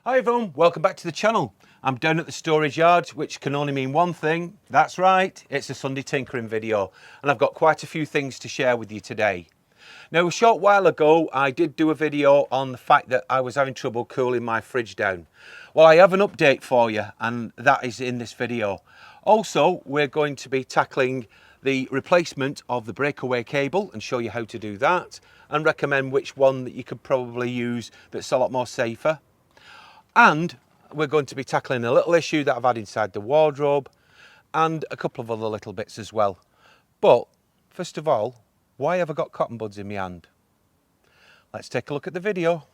Hi everyone, welcome back to the channel. I'm down at the storage yard, which can only mean one thing. That's right, it's a Sunday tinkering video, and I've got quite a few things to share with you today. Now, a short while ago, I did do a video on the fact that I was having trouble cooling my fridge down. Well, I have an update for you, and that is in this video. Also, we're going to be tackling the replacement of the breakaway cable and show you how to do that, and recommend which one that you could probably use that's a lot more safer. And we're going to be tackling a little issue that I've had inside the wardrobe and a couple of other little bits as well. But first of all, why have I got cotton buds in my hand? Let's take a look at the video.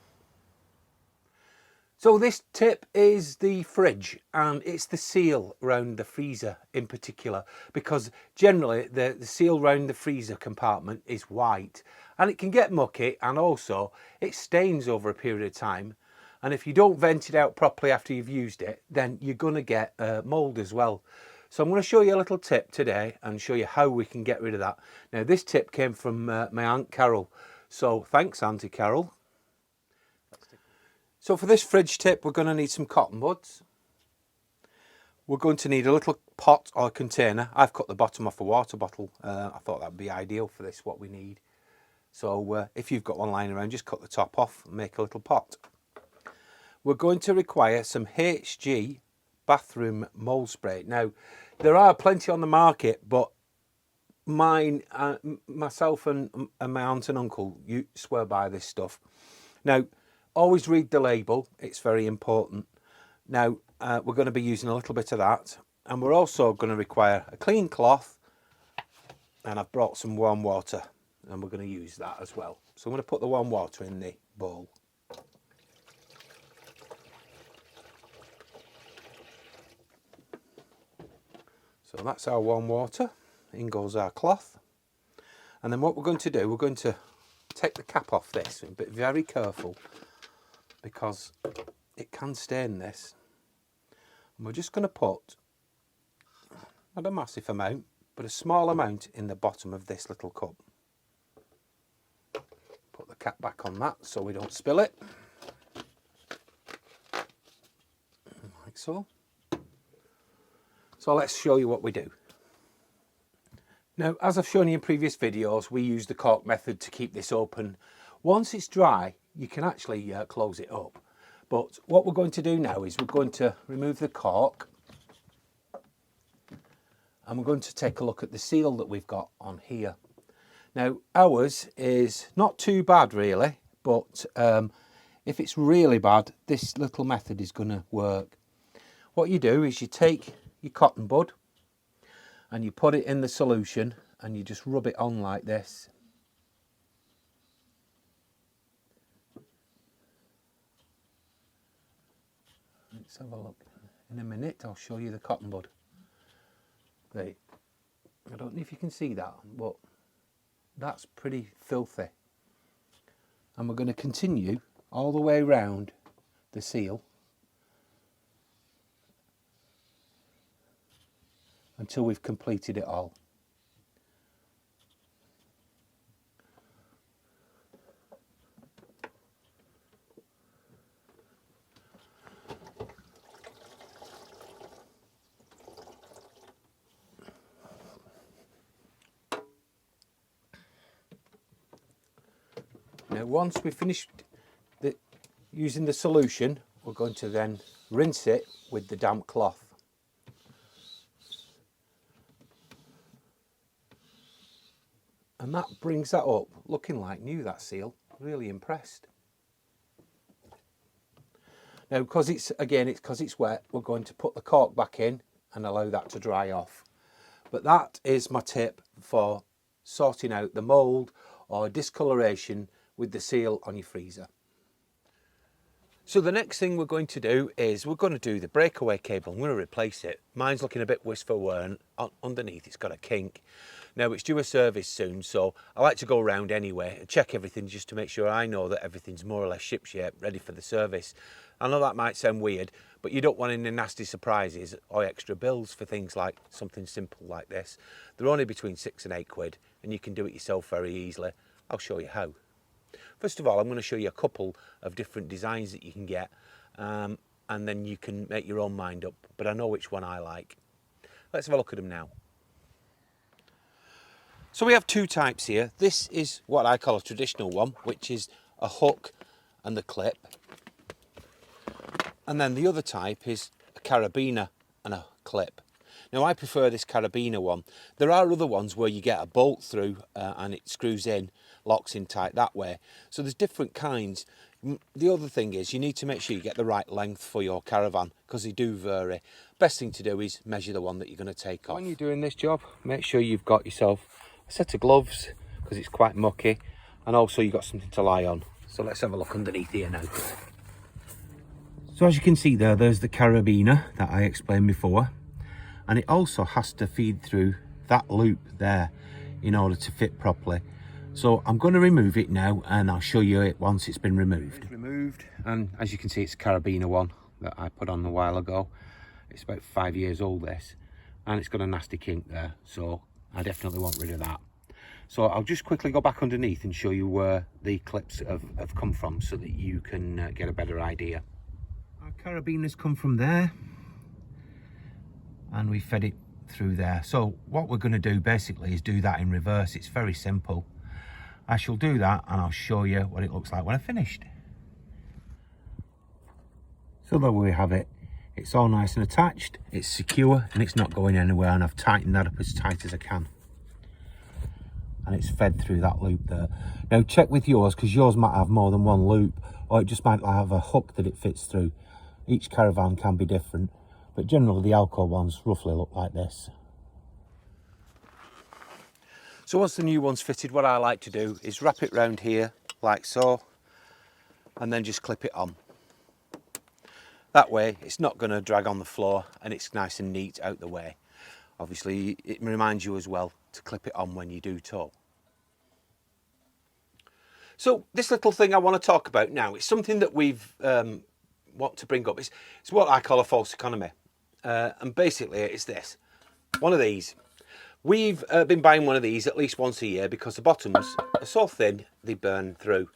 So this tip is the fridge, and it's the seal around the freezer in particular, because generally the seal around the freezer compartment is white and it can get mucky, and also it stains over a period of time. And if you don't vent it out properly after you've used it, then you're going to get mold as well. So I'm going to show you a little tip today and show you how we can get rid of that. Now, this tip came from my Aunt Carol. So thanks, Auntie Carol. So for this fridge tip, we're going to need some cotton buds. We're going to need a little pot or container. I've cut the bottom off a water bottle. I thought that would be ideal for this, what we need. So if you've got one lying around, just cut the top off and make a little pot. We're going to require some HG bathroom mold spray. Now, there are plenty on the market, but mine, myself and my aunt and uncle, you swear by this stuff. Now, always read the label. It's very important. Now, we're going to be using a little bit of that, and we're also going to require a clean cloth, and I've brought some warm water, and we're going to use that as well. So I'm going to put the warm water in the bowl. So that's our warm water. In goes our cloth. And then what we're going to do, we're going to take the cap off this, but very careful, because it can stain this. And we're just going to put, not a massive amount, but a small amount in the bottom of this little cup. Put the cap back on that so we don't spill it. Like so. So let's show you what we do. Now, as I've shown you in previous videos, we use the cork method to keep this open. Once it's dry, you can actually close it up. But what we're going to do now is we're going to remove the cork, and we're going to take a look at the seal that we've got on here. Now, ours is not too bad really, but if it's really bad, this little method is going to work. What you do is you take your cotton bud and you put it in the solution and you just rub it on like this. Let's have a look. In a minute I'll show you the cotton bud. Right. I don't know if you can see that, but that's pretty filthy. And we're going to continue all the way around the seal until we've completed it all. Now, once we've finished using the solution, we're going to then rinse it with the damp cloth. And that brings that up looking like new, that seal. Really impressed. Now, because it's wet, we're going to put the cork back in and allow that to dry off. But that is my tip for sorting out the mold or discoloration with the seal on your freezer. So the next thing we're going to do is we're going to do the breakaway cable. I'm going to replace it. Mine's looking a bit worse for wear, and underneath it's got a kink. Now, it's due a service soon, so I like to go around anyway and check everything just to make sure I know that everything's more or less shipshape, ready for the service. I know that might sound weird, but you don't want any nasty surprises or extra bills for things like something simple like this. They're only between £6 and £8, and you can do it yourself very easily. I'll show you how. First of all, I'm going to show you a couple of different designs that you can get, and then you can make your own mind up, but I know which one I like. Let's have a look at them now. So we have two types here. This is what I call a traditional one, which is a hook and the clip. And then the other type is a carabiner and a clip. Now I prefer this carabiner one. There are other ones where you get a bolt through and it screws in, locks in tight that way. So there's different kinds. The other thing is you need to make sure you get the right length for your caravan, because they do vary. Best thing to do is measure the one that you're going to take off. When you're doing this job, make sure you've got yourself a set of gloves, because it's quite mucky, and also you've got something to lie on. So let's have a look underneath here now. So as you can see there, there's the carabiner that I explained before, and it also has to feed through that loop there in order to fit properly. So I'm going to remove it now, and I'll show you it once it's been removed. It's removed, and as you can see, it's a carabiner one that I put on a while ago. It's about 5 years old, this, and it's got a nasty kink there, so I definitely want rid of that. So I'll just quickly go back underneath and show you where the clips have come from, so that you can get a better idea. Our carabiners come from there, and we fed it through there. So what we're going to do basically is do that in reverse. It's very simple. I shall do that, and I'll show you what it looks like when I've finished. So there we have it. It's all nice and attached, it's secure, and it's not going anywhere, and I've tightened that up as tight as I can. And it's fed through that loop there. Now check with yours, because yours might have more than one loop, or it just might have a hook that it fits through. Each caravan can be different, but generally the Alco ones roughly look like this. So once the new one's fitted, what I like to do is wrap it round here like so, and then just clip it on. That way it's not going to drag on the floor, and it's nice and neat out the way. Obviously it reminds you as well to clip it on when you do tow. So this little thing I want to talk about now, it's something that we've want to bring up. It's what I call a false economy, and basically it's this. One of these. We've been buying one of these at least once a year, because the bottoms are so thin they burn through.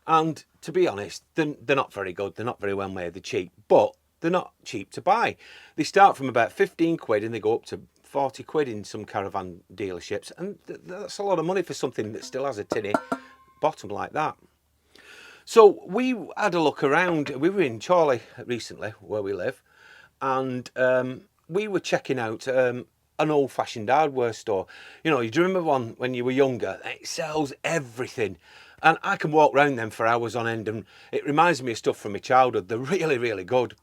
And to be honest, they're not very good, they're not very well made, they're cheap, but they're not cheap to buy. They start from about 15 quid and they go up to 40 quid in some caravan dealerships, and that's a lot of money for something that still has a tinny bottom like that. So we had a look around. We were in Chorley recently, where we live, and we were checking out an old-fashioned hardware store. You know, you remember one when you were younger? It sells everything. And I can walk around them for hours on end, and it reminds me of stuff from my childhood. They're really, really good.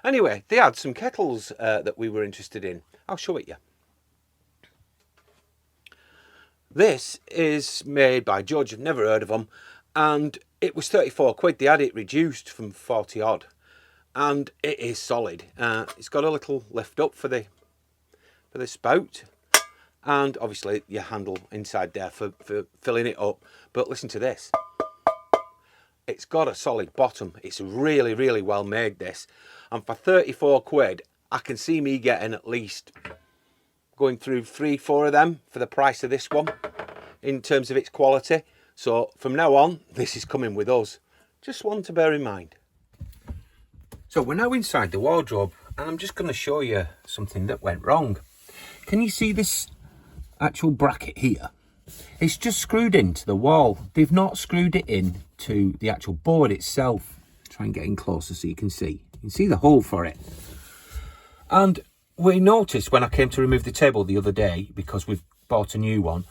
Anyway, they had some kettles that we were interested in. I'll show it you. This is made by Judge. I've never heard of them. And it was 34 quid. They had it reduced from 40 odd. And it is solid. It's got a little lift up for the spout. And obviously your handle inside there for filling it up. But listen to this. It's got a solid bottom. It's really, really well made, this. And for 34 quid, I can see me getting at least going through 3-4 of them for the price of this one in terms of its quality. So from now on, this is coming with us. Just one to bear in mind. So we're now inside the wardrobe, and I'm just going to show you something that went wrong. Can you see this actual bracket here? It's just screwed into the wall. They've not screwed it in to the actual board itself. Try and get in closer so you can see. You can see the hole for it. And we noticed when I came to remove the table the other day, because we've bought a new one,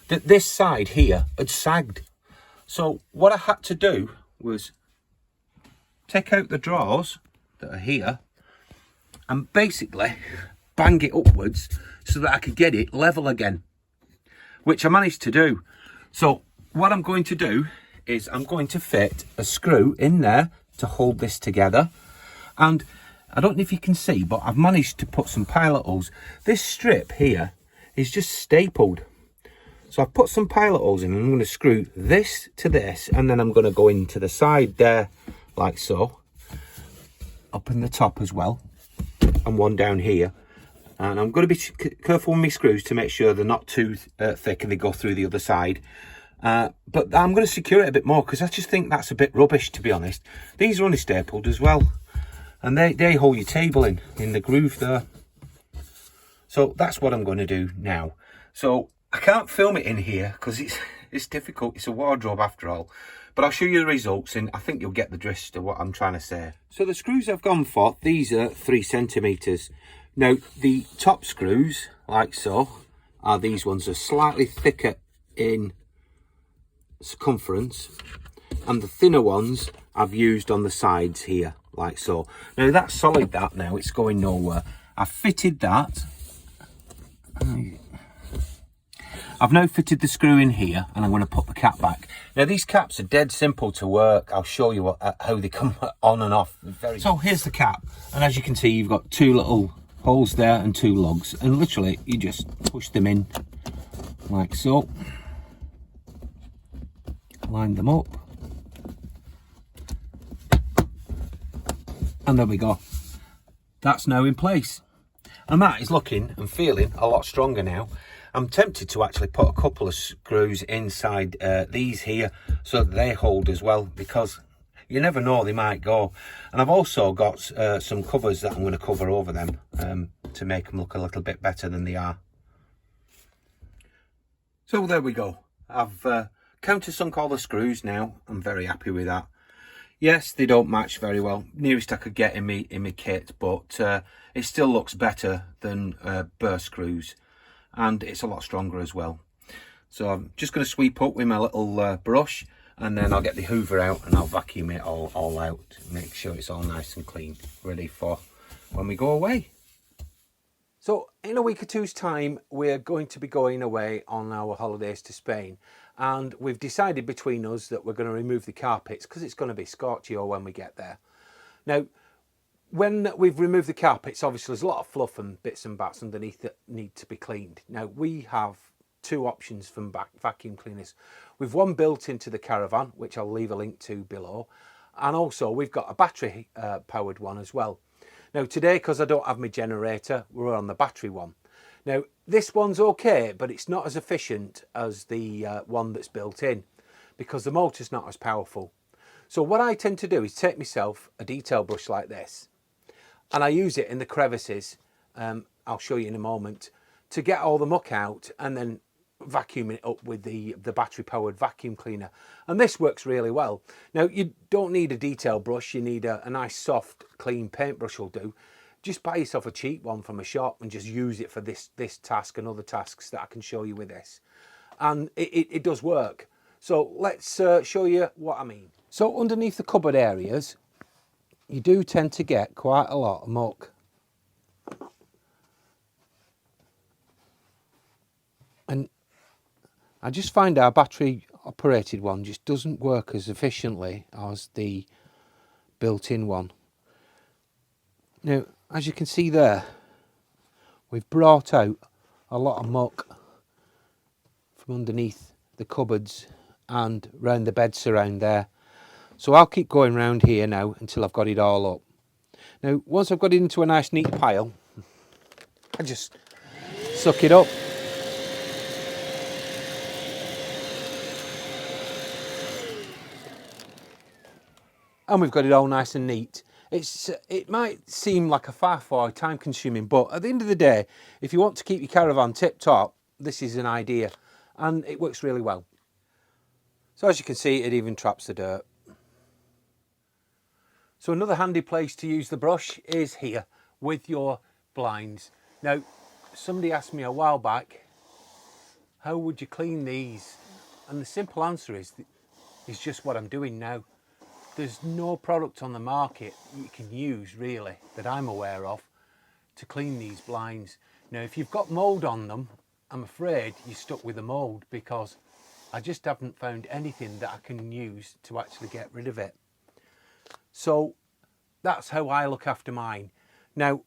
that this side here had sagged. So what I had to do was take out the drawers that are here and basically bang it upwards so that I could get it level again, which I managed to do. So what I'm going to do is I'm going to fit a screw in there to hold this together. And I don't know if you can see, but I've managed to put some pilot holes. This strip here is just stapled. So I've put some pilot holes in, and I'm going to screw this to this, and then I'm going to go into the side there, like so. Up in the top as well, and one down here. And I'm going to be careful with my screws to make sure they're not too thick and they go through the other side. But I'm going to secure it a bit more because I just think that's a bit rubbish, to be honest. These are only stapled as well, and they hold your table in the groove there. So that's what I'm going to do now. So I can't film it in here because it's difficult. It's a wardrobe after all. But I'll show you the results and I think you'll get the gist of what I'm trying to say. So the screws I've gone for, these are 3 centimetres. Now the top screws, like so, are these ones. Are slightly thicker in circumference, and the thinner ones I've used on the sides here, like so. Now that's solid, that now, it's going nowhere. I've fitted that. I've now fitted the screw in here and I'm going to put the cap back. Now these caps are dead simple to work. I'll show you how they come on and off. So here's the cap, and as you can see you've got 2 little holes there and 2 lugs, and literally you just push them in like so. Line them up. And there we go. That's now in place. And that is looking and feeling a lot stronger now. I'm tempted to actually put a couple of screws inside these here so that they hold as well, because you never know, they might go. And I've also got some covers that I'm going to cover over them to make them look a little bit better than they are. So there we go. I've countersunk all the screws now. I'm very happy with that. Yes, they don't match very well. Nearest I could get in my kit, but it still looks better than burr screws, and it's a lot stronger as well. So I'm just going to sweep up with my little brush, and then I'll get the hoover out and I'll vacuum it all out, make sure it's all nice and clean, ready for when we go away. So in a week or two's time, we're going to be going away on our holidays to Spain. And we've decided between us that we're going to remove the carpets because it's going to be scorchio when we get there. Now, when we've removed the carpets, obviously there's a lot of fluff and bits and bats underneath that need to be cleaned. Now, we have 2 options from vacuum cleaners. We've one built into the Caravan, which I'll leave a link to below. And also we've got a battery powered one as well. Now today, because I don't have my generator, we're on the battery one. Now this one's okay, but it's not as efficient as the one that's built in because the motor's not as powerful. So what I tend to do is take myself a detail brush like this, and I use it in the crevices, I'll show you in a moment, to get all the muck out and then vacuuming it up with the battery powered vacuum cleaner. And this works really well. Now you don't need a detail brush, you need a nice soft clean paintbrush will do. Just buy yourself a cheap one from a shop and just use it for this task and other tasks that I can show you with this. And it does work. So let's show you what I mean. So underneath the cupboard areas, you do tend to get quite a lot of muck. And I just find our battery operated one just doesn't work as efficiently as the built-in one. Now, as you can see there, we've brought out a lot of muck from underneath the cupboards and round the beds around there. So I'll keep going round here now until I've got it all up. Now, once I've got it into a nice neat pile, I just suck it up. And we've got it all nice and neat. It might seem like a far time consuming, but at the end of the day, if you want to keep your caravan tip top, this is an idea, and it works really well. So as you can see, it even traps the dirt. So another handy place to use the brush is here with your blinds. Now, somebody asked me a while back, how would you clean these? And the simple answer is just what I'm doing now. There's no product on the market you can use really that I'm aware of to clean these blinds. Now if you've got mould on them, I'm afraid you're stuck with the mould because I just haven't found anything that I can use to actually get rid of it. So that's how I look after mine. Now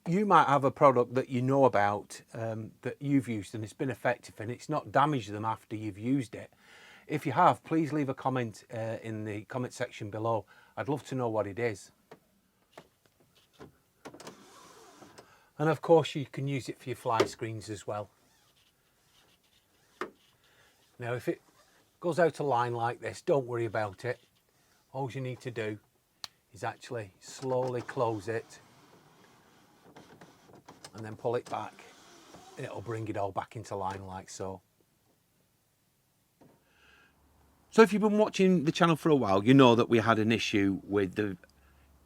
you might have a product that you know about that you've used and it's been effective and it's not damaged them after you've used it. If you have, please leave a comment in the comment section below. I'd love to know what it is. And of course you can use it for your fly screens as well. Now if it Goes out of line like this, don't worry about it. All you need to do is actually slowly close it and then pull it back. It'll bring it all back into line like so. So if you've been watching the channel for a while, you know that we had an issue with the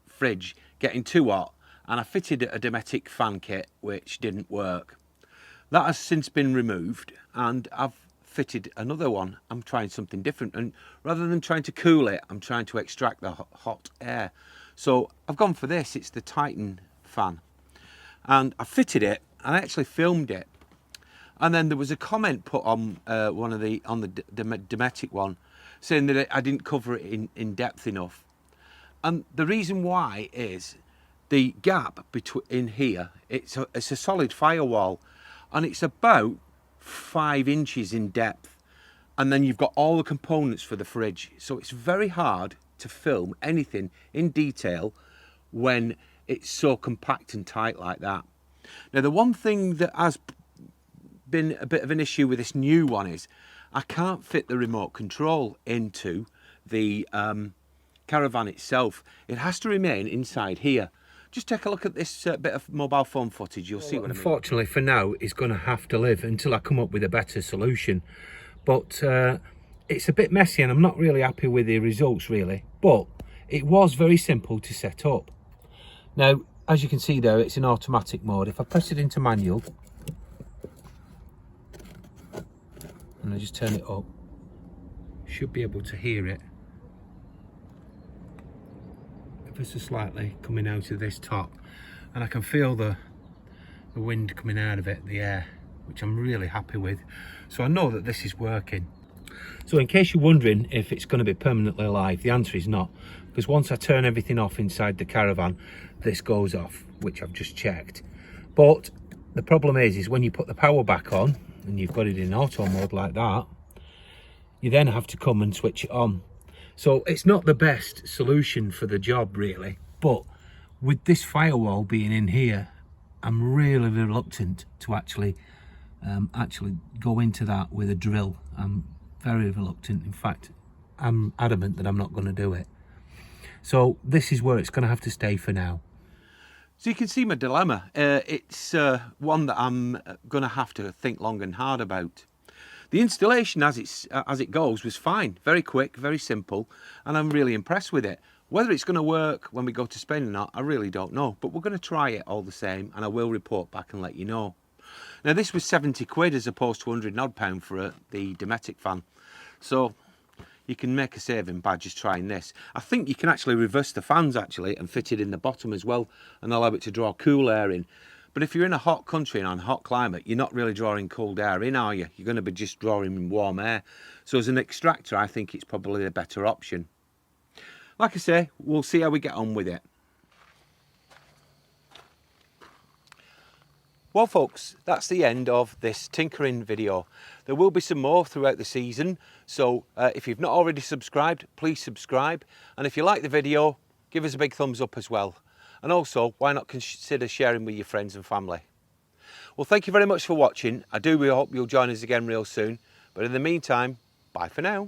fridge getting too hot, and I fitted a Dometic fan kit which didn't work. That has since been removed and I've fitted another one. I'm trying something different, and rather than trying to cool it, I'm trying to extract the hot air. So I've gone for this. It's the Titan fan, and I fitted it and I actually filmed it. And then there was a comment put on on the Dometic one saying that I didn't cover it in depth enough. And the reason why is the gap between here, it's a solid firewall, and it's about 5 inches in depth. And then you've got all the components for the fridge. So it's very hard to film anything in detail when it's so compact and tight like that. Now, the one thing that has been a bit of an issue with this new one is I can't fit the remote control into the Caravan itself. It has to remain inside here. Just take a look at this bit of mobile phone footage, you'll see what I mean. Unfortunately for now, it's going to have to live until I come up with a better solution. But it's a bit messy and I'm not really happy with the results really. But it was very simple to set up. Now, as you can see there, it's in automatic mode. If I press it into manual, and I just turn it up, should be able to hear it ever so slightly coming out of this top, and I can feel the wind coming out of it, the air, which I'm really happy with. So I know that this is working. So in case you're wondering if it's going to be permanently alive, the answer is not, because once I turn everything off inside the Caravan, this goes off, which I've just checked. But the problem is when you put the power back on and you've got it in auto mode like that, you then have to come and switch it on. So it's not the best solution for the job really, but with this firewall being in here, I'm really reluctant to actually go into that with a drill. I'm very reluctant. In fact, I'm adamant that I'm not going to do it. So this is where it's going to have to stay for now. So you can see my dilemma. It's one that I'm going to have to think long and hard about. The installation as it goes was fine, very quick, very simple, and I'm really impressed with it. Whether it's going to work when we go to Spain or not, I really don't know, but we're going to try it all the same, and I will report back and let you know. Now, this was 70 quid as opposed to 100 and odd pound for the Dometic fan, so you can make a saving by just trying this. I think you can actually reverse the fans actually and fit it in the bottom as well and allow it to draw cool air in. But if you're in a hot country and on a hot climate, you're not really drawing cold air in, are you? You're going to be just drawing warm air. So as an extractor, I think it's probably a better option. Like I say, we'll see how we get on with it. Well folks, that's the end of this tinkering video. There will be some more throughout the season, so if you've not already subscribed, please subscribe. And if you like the video, give us a big thumbs up as well. And also, why not consider sharing with your friends and family? Well, thank you very much for watching. I do hope you'll join us again real soon. But in the meantime, bye for now.